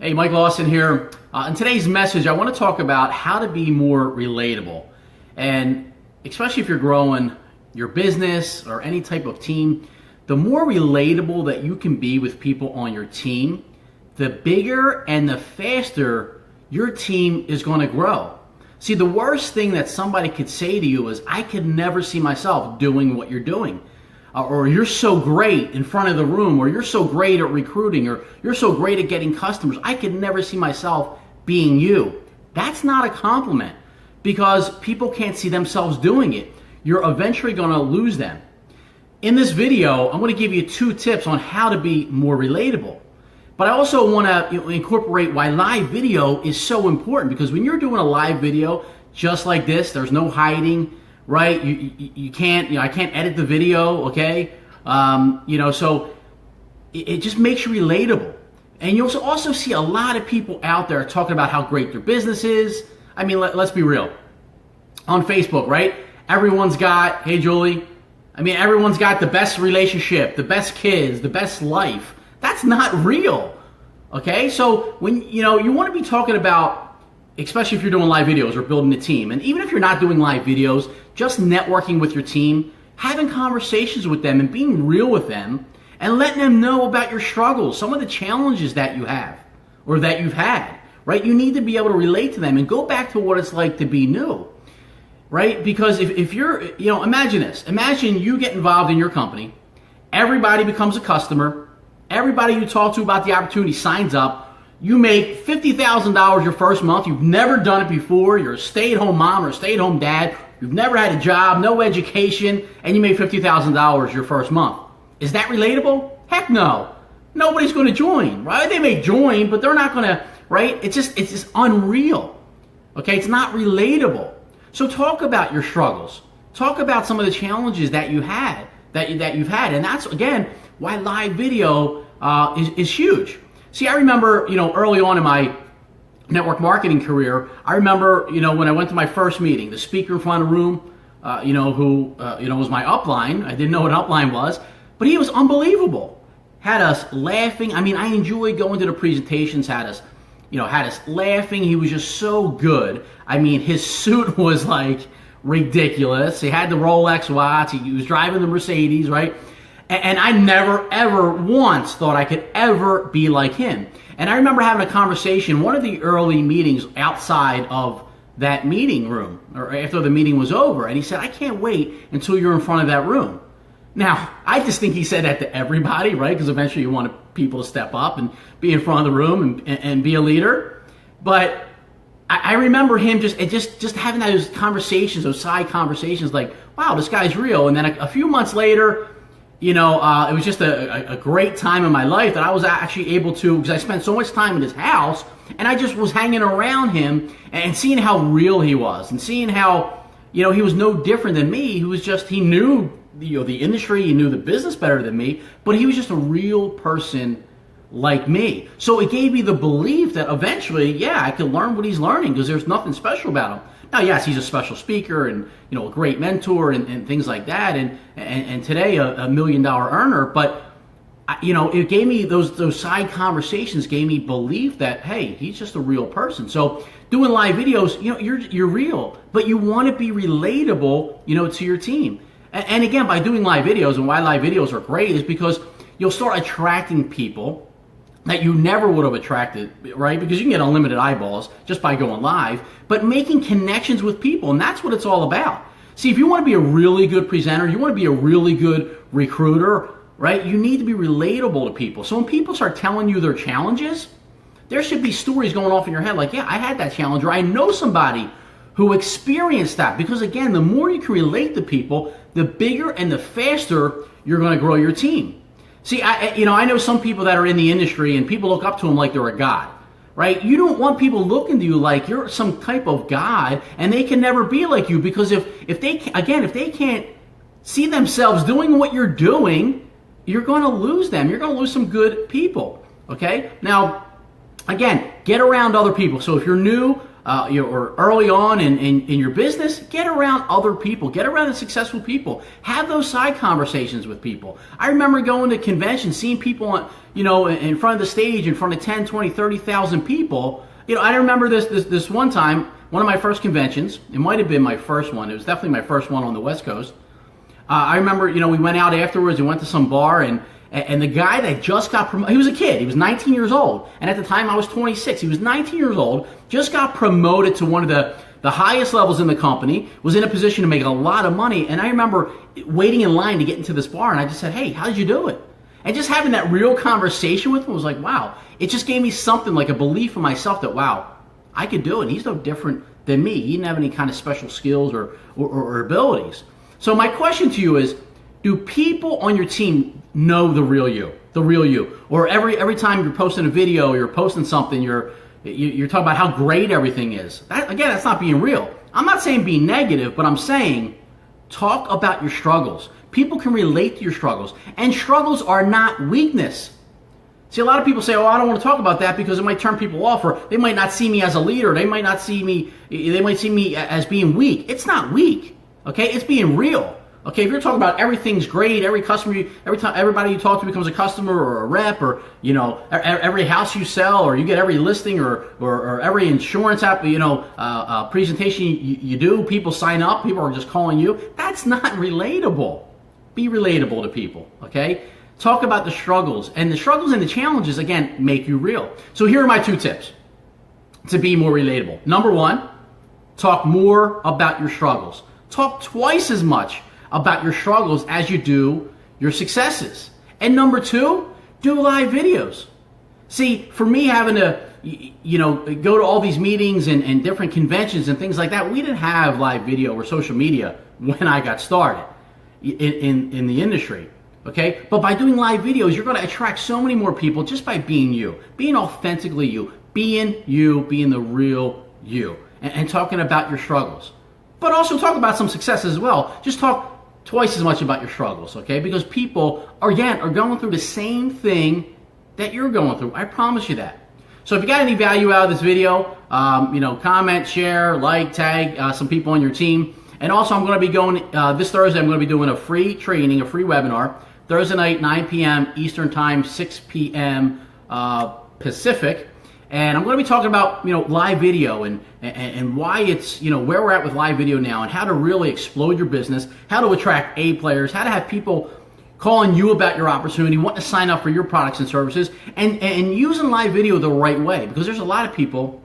Hey, Mike Lawson here. In today's message, I want to talk about how to be more relatable. And especially if you're growing your business or any type of team, the more relatable that you can be with people on your team, the bigger and the faster your team is going to grow. See, the worst thing that somebody could say to you is, I could never see myself doing what you're doing. Or you're so great in front of the room, or you're so great at recruiting, or you're so great at getting customers. I could never see myself being you. That's not a compliment because people can't see themselves doing it. You're eventually going to lose them. In this video, I'm going to give you 2 tips on how to be more relatable. But I also want to incorporate why live video is so important, because when you're doing a live video just like this, there's no hiding. Right? You can't, I can't edit the video, okay? So it just makes you relatable. And you'll also see a lot of people out there talking about how great their business is. I mean, let's be real. On Facebook, right? Everyone's got, hey Julie, everyone's got the best relationship, the best kids, the best life. That's not real, okay? So when, you want to be talking about, especially if you're doing live videos or building a team. And even if you're not doing live videos, just networking with your team, having conversations with them and being real with them and letting them know about your struggles, some of the challenges that you have or that you've had, right? You need to be able to relate to them and go back to what it's like to be new, right? Because if you're, imagine this. Imagine you get involved in your company, everybody becomes a customer, everybody you talk to about the opportunity signs up. You make $50,000 your first month. You've never done it before. You're a stay-at-home mom or a stay-at-home dad. You've never had a job, no education, and you made $50,000 your first month. Is that relatable? Heck no. Nobody's going to join, right? They may join, but they're not going to, right? It's just unreal. Okay, it's not relatable. So talk about your struggles. Talk about some of the challenges that you had, that you've had, and that's again why live video is huge. See, I remember, early on in my network marketing career, I remember, when I went to my first meeting, the speaker in front of the room, who was my upline. I didn't know what upline was, but he was unbelievable. Had us laughing. I enjoyed going to the presentations, had us laughing. He was just so good. His suit was like ridiculous. He had the Rolex watch. He was driving the Mercedes, right? And I never, ever once thought I could ever be like him. And I remember having a conversation, one of the early meetings outside of that meeting room, or after the meeting was over, and he said, I can't wait until you're in front of that room. Now, I just think he said that to everybody, right? Because eventually you want people to step up and be in front of the room and be a leader. But I remember him just having those conversations, those side conversations, like, wow, this guy's real. And then a few months later, it was just a great time in my life that I was actually able to, because I spent so much time in his house, and I just was hanging around him and seeing how real he was, and seeing how, he was no different than me. He knew, the industry, he knew the business better than me, but he was just a real person like me. So it gave me the belief that eventually, I could learn what he's learning, because there's nothing special about him. Now, yes, he's a special speaker and a great mentor and things like that, and today a $1 million earner. But it gave me those side conversations gave me belief that, hey, he's just a real person. So doing live videos, you're real, but you want to be relatable, to your team. And again, by doing live videos, and why live videos are great is because you'll start attracting people that you never would have attracted, right? Because you can get unlimited eyeballs just by going live, but making connections with people, and that's what it's all about. See, if you want to be a really good presenter, you want to be a really good recruiter, right? You need to be relatable to people. So when people start telling you their challenges, there should be stories going off in your head like, yeah, I had that challenge, or I know somebody who experienced that. Because again, the more you can relate to people, the bigger and the faster you're going to grow your team. See, I know some people that are in the industry and people look up to them like they're a god, right? You don't want people looking to you like you're some type of god, and they can never be like you, because if they can't see themselves doing what you're doing, you're going to lose them. You're going to lose some good people, okay? Now, again, get around other people. So if you're new, or early on in your business, get around other people, get around the successful people, have those side conversations with people. I remember going to conventions, seeing people on, in front of the stage, in front of 10, 20, 30,000 people. I remember this one time, one of my first conventions. It might have been my first one. It was definitely my first one on the West Coast. I remember, we went out afterwards. We went to some bar, and the guy that just got promoted, he was a kid. He was 19 years old. And at the time, I was 26. He was 19 years old, just got promoted to one of the highest levels in the company, was in a position to make a lot of money. And I remember waiting in line to get into this bar, and I just said, hey, how did you do it? And just having that real conversation with him was like, wow. It just gave me something like a belief in myself that, wow, I could do it. He's no different than me. He didn't have any kind of special skills or abilities. So my question to you is, do people on your team know the real you? The real you? Or every time you're posting a video, you're posting something, you're talking about how great everything is. Again, that's not being real. I'm not saying be negative, but I'm saying talk about your struggles. People can relate to your struggles. And struggles are not weakness. See, a lot of people say, oh, I don't want to talk about that because it might turn people off, or they might not see me as a leader. They might see me as being weak. It's not weak. Okay? It's being real. Okay, if you're talking about everything's great, every customer, everybody you talk to becomes a customer or a rep, or every house you sell, or you get every listing, or every insurance app, presentation you do, people sign up, people are just calling you. That's not relatable. Be relatable to people. Okay, talk about the struggles, and the struggles and the challenges again make you real. So here are my 2 tips to be more relatable. Number 1, talk more about your struggles. Talk twice as much about your struggles as you do your successes. And number 2, do live videos. See, for me having to, go to all these meetings and different conventions and things like that, we didn't have live video or social media when I got started in the industry. Okay? But by doing live videos, you're going to attract so many more people just by being you, being authentically you, being the real you, and talking about your struggles. But also talk about some success as well. Just talk twice as much about your struggles, okay? Because people, are going through the same thing that you're going through. I promise you that. So if you got any value out of this video, comment, share, like, tag some people on your team. And also I'm going to be going, this Thursday, I'm going to be doing a free training, a free webinar, Thursday night, 9 p.m. Eastern Time, 6 p.m. Pacific. And I'm going to be talking about, live video and why it's, where we're at with live video now, and how to really explode your business, how to attract A players, how to have people calling you about your opportunity, wanting to sign up for your products and services, and using live video the right way, because there's a lot of people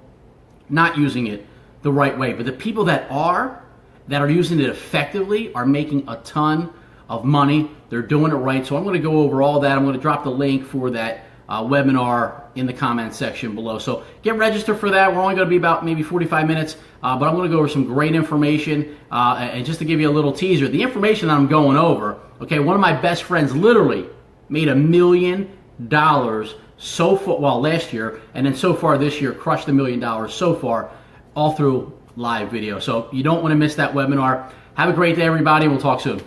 not using it the right way. But the people that are using it effectively are making a ton of money. They're doing it right. So I'm going to go over all that. I'm going to drop the link for that webinar in the comment section below. So get registered for that. We're only going to be about maybe 45 minutes, but I'm going to go over some great information. And just to give you a little teaser, the information that I'm going over, okay, one of my best friends literally made $1 million so far, last year, and then so far this year crushed $1 million so far, all through live video. So you don't want to miss that webinar. Have a great day, everybody. We'll talk soon.